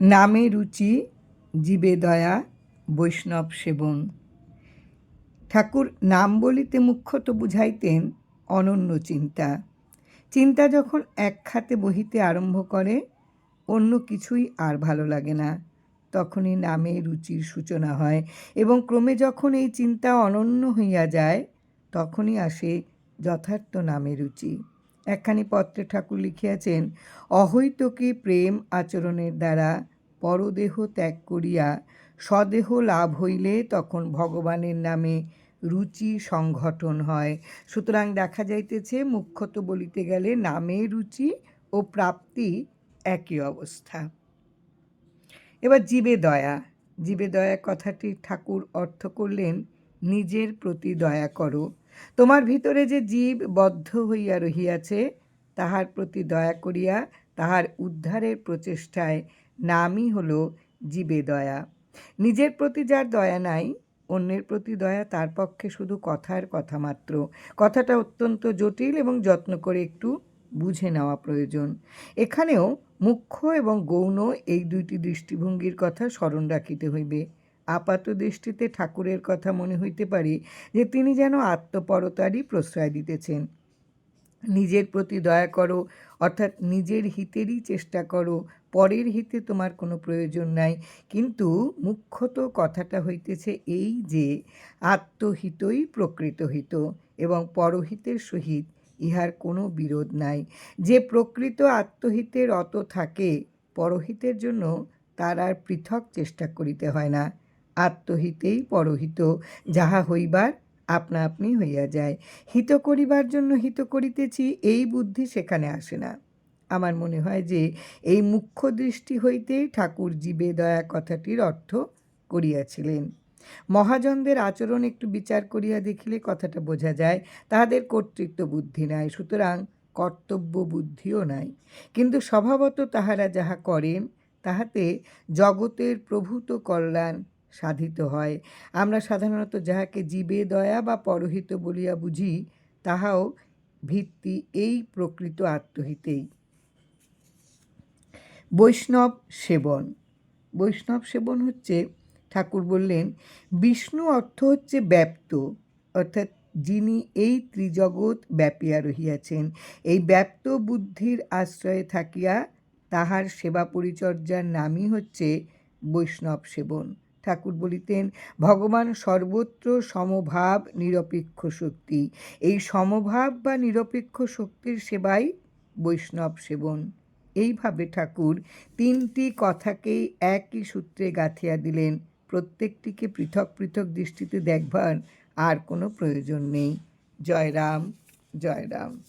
নামে রুচি, জীবে দয়া, বৈষ্ণব সেবন। ঠাকুর নাম বলিতে মুখ্যত বুঝাইতেন অনন্য চিন্তা। চিন্তা যখন এক খাতে বহিতে আরম্ভ করে, অন্য কিছুই আর ভালো লাগে না, তখনই নামে রুচির সূচনা হয়, এবং ক্রমে যখন এই চিন্তা অনন্য হইয়া যায়, তখনই আসে যথার্থ নামে রুচি। একখানি পত্রে ঠাকুর লিখিয়াছেন, অহৈতুকী প্রেম আচরণের দ্বারা পরদেহ ত্যাগ করিয়া স্বদেহ লাভ হইলে তখন ভগবানের নামে রুচি সংঘটন হয়। সুতরাং দেখা যাইতেছে মুখ্যত বলিতে গেলে নামে রুচি ও প্রাপ্তি একই অবস্থা। এবার জীবে দয়া। জীবে দয়া কথাটি ঠাকুর অর্থ করলেন নিজের প্রতি দয়া করো। তোমার ভিতরে যে জীব বদ্ধ হইয়া রহিয়াছে, তাহার প্রতি দয়া করিয়া তাহার উদ্ধারের প্রচেষ্টায় নামই হল জীবে দয়া। নিজের প্রতি যার দয়া নাই, অন্যের প্রতি দয়া তার পক্ষে শুধু কথার কথা মাত্র। কথাটা অত্যন্ত জটিল এবং যত্ন করে একটু বুঝে নেওয়া প্রয়োজন। এখানেও মুখ্য এবং গৌণ এই দুইটি দৃষ্টিভঙ্গির কথা স্মরণ রাখিতে হইবে। আপাত দৃষ্টিতে ঠাকুরের কথা মনে হইতে পারে যে তিনি যেন আত্মপরতারই প্রশ্রয় দিতেছেন। নিজের প্রতি দয়া করো, অর্থাৎ নিজের হিতেরই চেষ্টা করো, পরের হিতে তোমার কোনো প্রয়োজন নাই। কিন্তু মুখ্যত কথাটা হইতেছে এই যে আত্মহিতই প্রকৃত হিত এবং পরহিতের সহিত ইহার কোনো বিরোধ নাই। যে প্রকৃত আত্মহিতে রত থাকে, পরহিতের জন্য তার আর পৃথক চেষ্টা করিতে হয় না। আত্মহিতেই পরহিত, যাহা হইবার আপনা আপনি হইয়া যায়। হিত করিবার জন্য হিত করিতেছি, এই বুদ্ধি সেখানে আসে না। আমার মনে হয় যে এই মুখ্য দৃষ্টি হইতেই ঠাকুর জীবে দয়া কথাটির অর্থ করিয়াছিলেন। মহাজনদের আচরণ একটু বিচার করিয়া দেখিলে কথাটা বোঝা যায়, তাহাদের কর্তৃত্ব বুদ্ধি নাই, সুতরাং কর্তব্য বুদ্ধিও নাই। কিন্তু স্বভাবত তাহারা যাহা করেন, তাহাতে জগতের প্রভূত কল্যাণ সাধিত হয়। আমরা সাধারণত যাহাকে জীবে দয়া বা পরহিত বলিয়া বুঝি, তাহাও ভিত্তি এই প্রকৃত আত্মহিতেই। বৈষ্ণব সেবন। বৈষ্ণব সেবন হচ্ছে, ঠাকুর বললেন, বিষ্ণু অর্থ হচ্ছে ব্যাপ্ত, অর্থাৎ যিনি এই ত্রিজগৎ ব্যাপিয়া রহিয়াছেন। এই ব্যাপ্ত বুদ্ধির আশ্রয়ে থাকিয়া তাহার সেবা পরিচর্যার নামই হচ্ছে বৈষ্ণব সেবন। ঠাকুর বলিতেন, ভগবান সর্বত্র সমভাব নিরপেক্ষ শক্তি। এই সমভাব বা নিরপেক্ষ শক্তির সেবাই বৈষ্ণব সেবন। এইভাবে ঠাকুর তিনটি কথাকেই একই সূত্রে গাঁথিয়া দিলেন। প্রত্যেকটিকে পৃথক পৃথক দৃষ্টিতে দেখবার আর কোনো প্রয়োজন নেই। জয় রাম, জয় রাম।